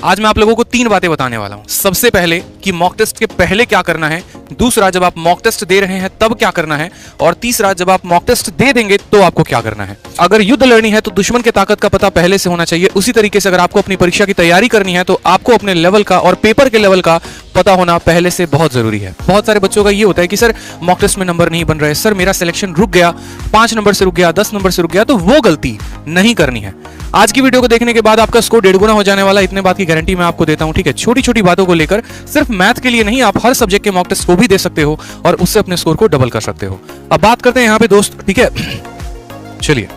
आज मैं आप लोगों को 3 बातें बताने वाला हूं। सबसे पहले कि मॉक टेस्ट के पहले क्या करना है, दूसरा जब आप मॉक टेस्ट दे रहे हैं तब क्या करना है, और तीसरा जब आप मॉक टेस्ट दे देंगे तो आपको क्या करना है। अगर युद्ध लड़नी है तो दुश्मन की ताकत का पता पहले से होना चाहिए। उसी तरीके से अगर आपको अपनी परीक्षा की तैयारी करनी है तो आपको अपने लेवल का और पेपर के लेवल का पता होना पहले से बहुत जरूरी है। बहुत सारे बच्चों का ये होता है कि सर मॉक टेस्ट में नंबर नहीं बन रहे, सर मेरा सिलेक्शन रुक गया, 5 नंबर से रुक गया, 10 नंबर से रुक गया। तो वो गलती नहीं करनी है। आज की वीडियो को देखने के बाद आपका स्कोर 1.5 गुना हो जाने वाला, इतने बात की गारंटी मैं आपको देता हूं। ठीक है, छोटी छोटी बातों को लेकर, सिर्फ मैथ के लिए नहीं, आप हर सब्जेक्ट के मॉक टेस्ट को भी दे सकते हो और उससे अपने स्कोर को डबल कर सकते हो। अब बात करते हैं यहाँ पे दोस्त, ठीक है, चलिए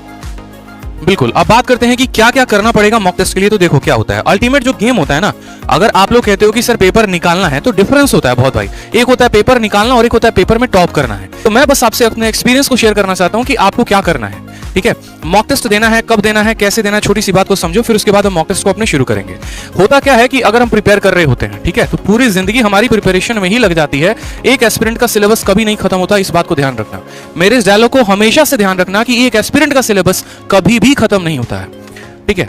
बिल्कुल अब बात करते हैं कि क्या क्या करना पड़ेगा मॉक टेस्ट के लिए। तो देखो क्या होता है, अल्टीमेट जो गेम होता है ना, अगर आप लोग कहते हो कि सर पेपर निकालना है तो डिफरेंस होता है बहुत भाई। एक होता है पेपर निकालना और एक होता है पेपर में टॉप करना है। तो मैं बस आपसे अपने एक्सपीरियंस को शेयर करना चाहता हूं कि आपको क्या करना है। ठीक है, मॉक टेस्ट देना है, कब देना है, कैसे देना है, छोटी सी बात को समझो, फिर उसके बाद हम मॉक टेस्ट को अपने शुरू करेंगे। होता क्या है कि अगर हम प्रिपेयर कर रहे होते हैं, ठीक है, तो पूरी जिंदगी हमारी प्रिपरेशन में ही लग जाती है। एक एस्पिरेंट का सिलेबस कभी नहीं खत्म होता, इस बात को ध्यान रखना। मेरे इस डायलॉग को हमेशा से ध्यान रखना कि एक एस्पिरेंट का सिलेबस कभी भी खत्म नहीं होता है। ठीक है,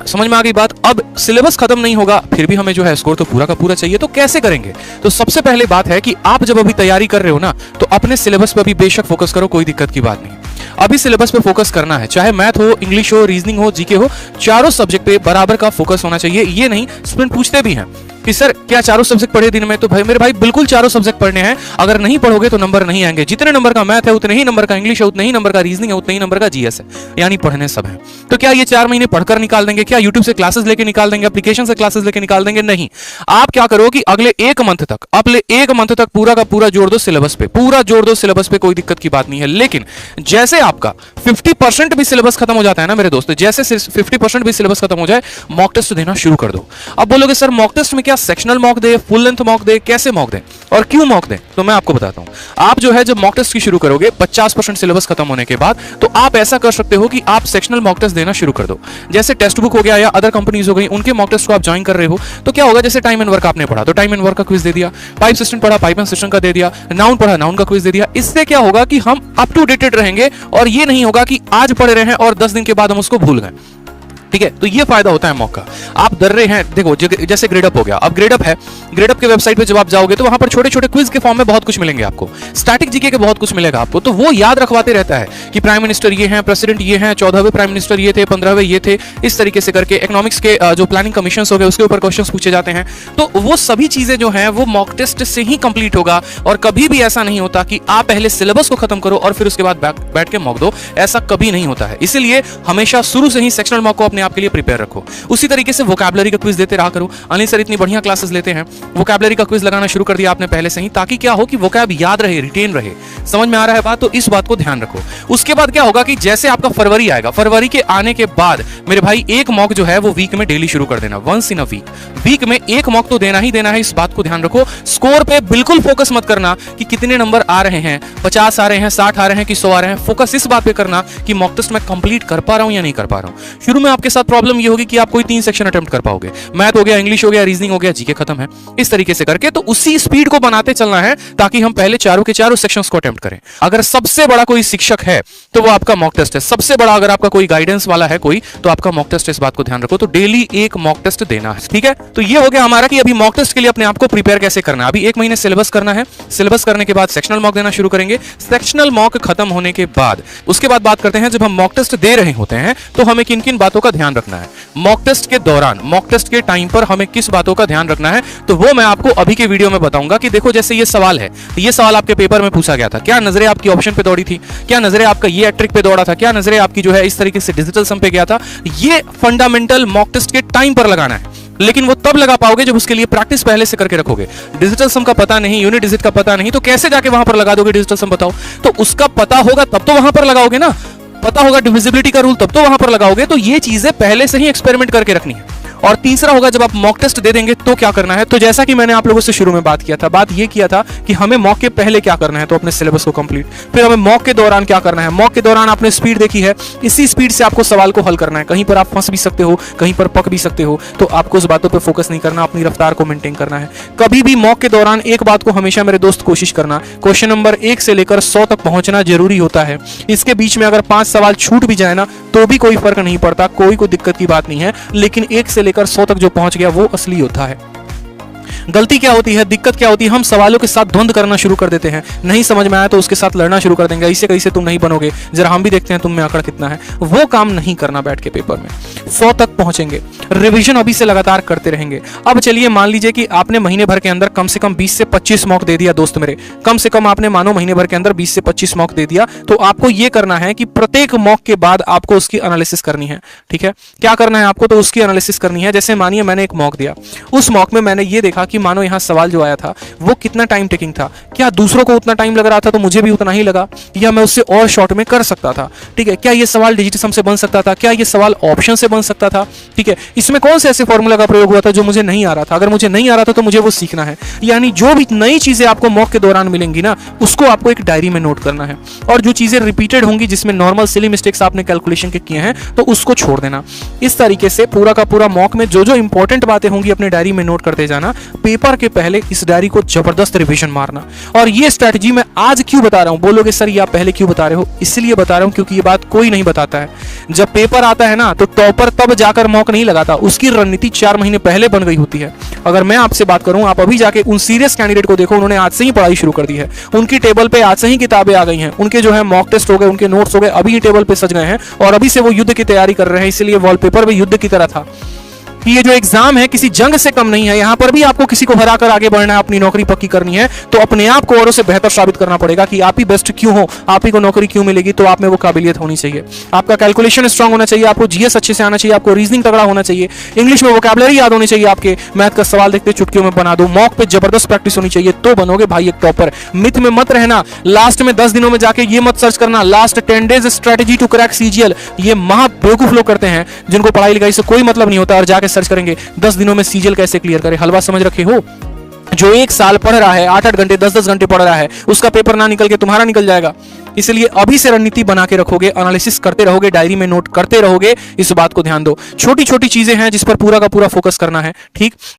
समझ में आ गई बात। अब सिलेबस खत्म नहीं होगा, फिर भी हमें जो है स्कोर तो पूरा का पूरा चाहिए। तो कैसे करेंगे? तो सबसे पहले बात है कि आप जब अभी तैयारी कर रहे हो ना, तो अपने सिलेबस पर भी बेशक फोकस करो, कोई दिक्कत की बात नहीं। अभी सिलेबस पे फोकस करना है, चाहे मैथ हो, इंग्लिश हो, रीजनिंग हो, जीके हो, चारों सब्जेक्ट पे बराबर का फोकस होना चाहिए। ये नहीं, स्टूडेंट पूछते भी हैं कि सर क्या चारों सब्जेक्ट पढ़े दिन में? तो भाई मेरे भाई बिल्कुल चारों सब्जेक्ट पढ़ने हैं। अगर नहीं पढ़ोगे तो नंबर नहीं आएंगे। जितने नंबर का मैथ है उतने ही नंबर का इंग्लिश है, उतने ही नंबर का रीजनिंग है, उतने ही नंबर का जीएस है, यानी पढ़ने सब है। तो क्या ये 4 महीने पढ़कर निकाल देंगे? क्या यूट्यूब से क्लासेस लेके निकाल देंगे, एप्लीकेशन से क्लासेस लेके निकाल देंगे? नहीं। आप क्या करो कि अगले 1 मंथ तक पूरा का पूरा जोड़ दो सिलेबस पे, पूरा जोड़ दो सिलेबस पे, कोई दिक्कत की बात नहीं है। लेकिन जैसे आपका 50% भी सिलेबस खत्म हो जाता है ना मेरे दोस्त, जैसे 50% भी सिलेबस खत्म हो जाए, मॉक टेस्ट देना शुरू कर दो। अब बोलोगे सर मॉक टेस्ट में क्या सेक्शनल मॉक दे, फुल लेंथ मॉक दे, कैसे मॉक दे और क्यों मॉक दे? तो मैं आपको बताता हूं। आप जो है जब मॉक टेस्ट की शुरू करोगे 50% सिलेबस खत्म होने के बाद, तो आप ऐसा कर सकते हो कि आप सेक्शनल मॉक टेस्ट देना शुरू कर दो। जैसे टेक्स्ट बुक हो गया या अदर कंपनीज हो गई, उनके मॉक टेस्ट को आप ज्वाइन कर रहे हो, तो क्या होगा, जैसे टाइम एंड वर्क आपने पढ़ा तो टाइम एंड वर्क का क्विज दे दिया, पाइप सिस्टम पढ़ा पाइप एंड सिस्टम का दे दिया, नाउन पढ़ा नाउन का क्विज दे दिया। इससे क्या होगा कि हम अप टू डेटेड रहेंगे और ये नहीं होगा कि आज पढ़ रहे हैं और 10 दिन के बाद हम उसको भूल गए। ठीक है, तो ये फायदा होता है मॉक का। आप डर रहे हैं, देखो जैसे ग्रेडअप हो गया, अब ग्रेडअप है, ग्रेडअप के वेबसाइट पे जब आप जाओगे तो वहां पर छोटे छोटे क्विज के फॉर्म में बहुत कुछ मिलेंगे आपको, स्टैटिक जीके के बहुत कुछ मिलेगा आपको। तो वो याद रखवाते रहता है कि प्राइम मिनिस्टर ये हैं, प्रेसिडेंट ये हैं, 14वें प्राइम मिनिस्टर ये थे, 15वें ये थे, इस तरीके से करके इकोनॉमिक्स के जो प्लानिंग कमीशन हो गए उसके ऊपर क्वेश्चंस पूछे जाते हैं। तो वो सभी चीजें जो है वो मॉक टेस्ट से ही कंप्लीट होगा। और कभी भी ऐसा नहीं होता कि आप पहले सिलेबस को खत्म करो और फिर उसके बाद बैठ के मॉक दो, ऐसा कभी नहीं होता है। इसीलिए हमेशा शुरू से ही सेक्शनल मॉक को अपने आप के लिए प्रिपेयर रखो। उसी तरीके से वोकैबुलरी का क्विज देते रहा करो। अनिल सर इतनी बढ़िया क्लासेस लेते हैं, वोकैबुलरी का क्विज लगाना शुरू कर दिया आपने पहले से ही, ताकि क्या हो कि वोकैब याद रहे, रिटेन रहे। समझ में आ रहा है बात? तो इस बात को ध्यान रखो। उसके बाद क्या होगा कि जैसे आपका फरवरी आएगा, फरवरी के आने के बाद मेरे भाई एक मॉक जो है वो वीक में डेली शुरू कर देना, वंस इन अ वीक में एक मॉक तो देना ही देना है। इस बात को ध्यान रखो। स्कोर पे बिल्कुल फोकस मत करना कि कितने नंबर आ रहे हैं, 50 आ रहे हैं, 60 आ रहे हैं कि 100 आ रहे हैं। फोकस इस बात पे करना कि मॉक टेस्ट मैं कंप्लीट कर पा रहा हूं या नहीं कर पा रहा हूं। शुरू में आपके साथ प्रॉब्लम ये होगी कि आप कोई 3 सेक्शन अटेम्प्ट कर पाओगे, मैथ हो गया, इंग्लिश हो गया, रीजनिंग हो गया, जीके खत्म है, इस तरीके से करके। तो उसी स्पीड को बनाते चलना है ताकि हम पहले चारों के चारों सेक्शंस को अटेम्प्ट करें। अगर सबसे बड़ा कोई शिक्षक है तो वो आपका मॉक टेस्ट है। सबसे बड़ा अगर आपका कोई गाइडेंस वाला है कोई, तो आपका मॉक टेस्ट, इस बात को ध्यान रखो। तो डेली एक मॉक टेस्ट देना है। ठीक है, तो ये हो गया हमारा कि अभी मॉक टेस्ट के लिए अपने आप को प्रिपेयर कैसे करना है। अभी 1 महीने सिलेबस करना है, सिलेबस करने के बाद सेक्शनल मॉक देना शुरू करेंगे। सेक्शनल मॉक खत्म होने के बाद उसके बाद बात करते हैं, जब हम मॉक टेस्ट दे रहे होते हैं तो हमें किन किन बातों का ध्यान रखना है। मॉक टेस्ट के दौरान, मॉक टेस्ट के टाइम पर हमें किस बातों का ध्यान रखना है, तो वो मैं आपको अभी के वीडियो में बताऊंगा। कि देखो जैसे ये सवाल है, ये सवाल आपके पेपर में पूछा गया था, क्या नजरें आपकी ऑप्शन पे दौड़ी थी, क्या नजरें आपका ये ट्रिक पे दौड़ा था, क्या नजरें आपकी जो है इस तरीके से डिजिटल सम पे गया था। ये फंडामेंटल मॉक टेस्ट के टाइम पर लगाना है, लेकिन वो तब लगा पाओगे जब उसके लिए प्रैक्टिस पहले से करके रखोगे। डिजिटल सम का पता नहीं, यूनिट डिजिट का पता नहीं, तो कैसे जाके वहां पर लगा दोगे डिजिटल सम? बताओ। तो उसका पता होगा तब तो वहां पर लगाओगे ना, पता होगा डिविजिबिलिटी का रूल तब तो वहां पर लगाओगे। तो ये चीजें पहले से ही एक्सपेरिमेंट करके रखनी है। और तीसरा होगा, जब आप मॉक टेस्ट दे देंगे तो क्या करना है। तो जैसा कि मैंने आप लोगों से शुरू में बात किया था, बात ये किया था कि हमें मॉक के पहले क्या करना है, तो अपने सिलेबस को कंप्लीट। फिर हमें मॉक के दौरान क्या करना है, मॉक के दौरान आपने स्पीड देखी है, इसी स्पीड से आपको सवाल को हल करना है। कहीं पर आप फंस भी सकते हो, कहीं पर पक भी सकते हो, तो आपको उस बातों पर फोकस नहीं करना, अपनी रफ्तार को मेंटेन करना है। कभी भी मॉक के दौरान एक बात को हमेशा मेरे दोस्त कोशिश करना, क्वेश्चन नंबर 1 से लेकर 100 तक पहुंचना जरूरी होता है। इसके बीच में अगर 5 सवाल छूट भी जाए ना तो भी कोई फर्क नहीं पड़ता, कोई दिक्कत की बात नहीं है। लेकिन 1 से लेकर लेकर 100 तक जो पहुंच गया वो असली योद्धा है। गलती क्या होती है, दिक्कत क्या होती है, हम सवालों के साथ द्वंद्व करना शुरू कर देते हैं। नहीं समझ में आया तो उसके साथ लड़ना शुरू कर देंगे, ऐसे कैसे तुम नहीं बनोगे, जरा हम भी देखते हैं तुम में आंकड़ा कितना है। वो काम नहीं करना बैठ के पेपर में। 100 तक पहुंचेंगे, रिवीजन अभी से लगातार करते रहेंगे। अब चलिए मान लीजिए कि आपने महीने भर के अंदर कम से कम 20 से 25 मॉक दे दिया दोस्त मेरे, कम से कम आपने मानो महीने भर के अंदर 20 से 25 मॉक दे दिया, तो आपको यह करना है कि प्रत्येक मॉक के बाद आपको उसकी एनालिसिस करनी है। ठीक है, क्या करना है आपको, तो उसकी एनालिसिस करनी है। जैसे मानिए मैंने एक मॉक दिया, उस मॉक में मैंने ये देखा कि मानो यहां सवाल जो आया था वो कितना टाइम टेकिंग था, क्या दूसरों को उतना टाइम लग रहा था तो मुझे भी उतना ही लगा, या मैं उससे और शॉर्ट में कर सकता था। ठीक है, क्या ये सवाल डिजिट सम से बन सकता था, क्या ये सवाल ऑप्शन से बन सकता था। ठीक है, इसमें कौन से ऐसे फॉर्मूला का प्रयोग हुआ था जो मुझे नहीं आ रहा था, अगर मुझे नहीं आ रहा था तो मुझे वो सीखना है। यानी जो भी नई चीजें आपको मॉक के दौरान मिलेंगी ना, उसको आपको एक डायरी में नोट करना है, और जो चीजें रिपीटेड होंगी जिसमें नॉर्मल सिली मिस्टेक्स आपने कैलकुलेशन के किए हैं तो उसको छोड़ देना। इस तरीके से पूरा का पूरा मॉक में जो जो इंपॉर्टेंट बातें होंगी अपने डायरी में नोट करते जाना। पेपर के पहले इस डायरी को जबरदस्त रिवीजन मारना। और ये स्ट्रैटेजी मैं आज क्यों बता रहा हूं, बोलोगे सर ये आप पहले क्यों बता रहे हो, इसलिए बता रहा हूं क्योंकि ये बात कोई नहीं बताता है। जब पेपर आता है ना तो टॉपर तब जाकर मॉक नहीं लगाता, उसकी रणनीति 4 महीने पहले बन गई होती है। अगर मैं आपसे बात करूं, आप अभी जाके उन सीरियस कैंडिडेट को देखो, उन्होंने आज से ही पढ़ाई शुरू कर दी है, उनकी टेबल पे आज से ही किताबें आ गई हैं, उनके जो है मॉक टेस्ट हो गए, उनके नोट्स हो गए, अभी ही टेबल पे सज गए हैं और अभी से वो युद्ध की तैयारी कर रहे हैं। इसलिए वॉलपेपर भी युद्ध की तरह था कि ये जो एग्जाम है किसी जंग से कम नहीं है। यहां पर भी आपको किसी को हराकर आगे बढ़ना है, अपनी नौकरी पक्की करनी है, तो अपने आप को औरों से बेहतर साबित करना पड़ेगा कि आप ही बेस्ट क्यों हो, आप ही को नौकरी क्यों मिलेगी। तो आप में वो काबिलियत होनी चाहिए, आपका कैलकुलेशन स्ट्रांग होना चाहिए, आपको जीएस अच्छे से आना चाहिए, आपको रीजनिंग तगड़ा होना चाहिए, इंग्लिश में वोकैबुलरी याद होनी चाहिए, आपके मैथ का सवाल देखते चुटकियों में बना दो, मॉक पे जबरदस्त प्रैक्टिस होनी चाहिए, तो बनोगे भाई एक टॉपर। मिथ में मत रहना, लास्ट में 10 दिनों में जाके ये मत सर्च करना last 10 days strategy to crack CGL. ये महा बेवकूफ लोग करते हैं जिनको पढ़ाई लिखाई से कोई मतलब नहीं होता और जाके सर्च करेंगे 10 दिनों में सीजीएल कैसे क्लियर करें। हलवा समझ रखे हो, जो 1 साल पढ़ रहा है, 8-8 घंटे 10-10 घंटे पढ़ रहा है, उसका पेपर ना निकल के तुम्हारा निकल जाएगा। इसलिए अभी से रणनीति बना के रखोगे, एनालिसिस करते रहोगे, डायरी में नोट करते रहोगे, इस बात को ध्यान दो। छोटी छोटी चीजें हैं जिस पर पूरा का पूरा फोकस करना है। ठीक,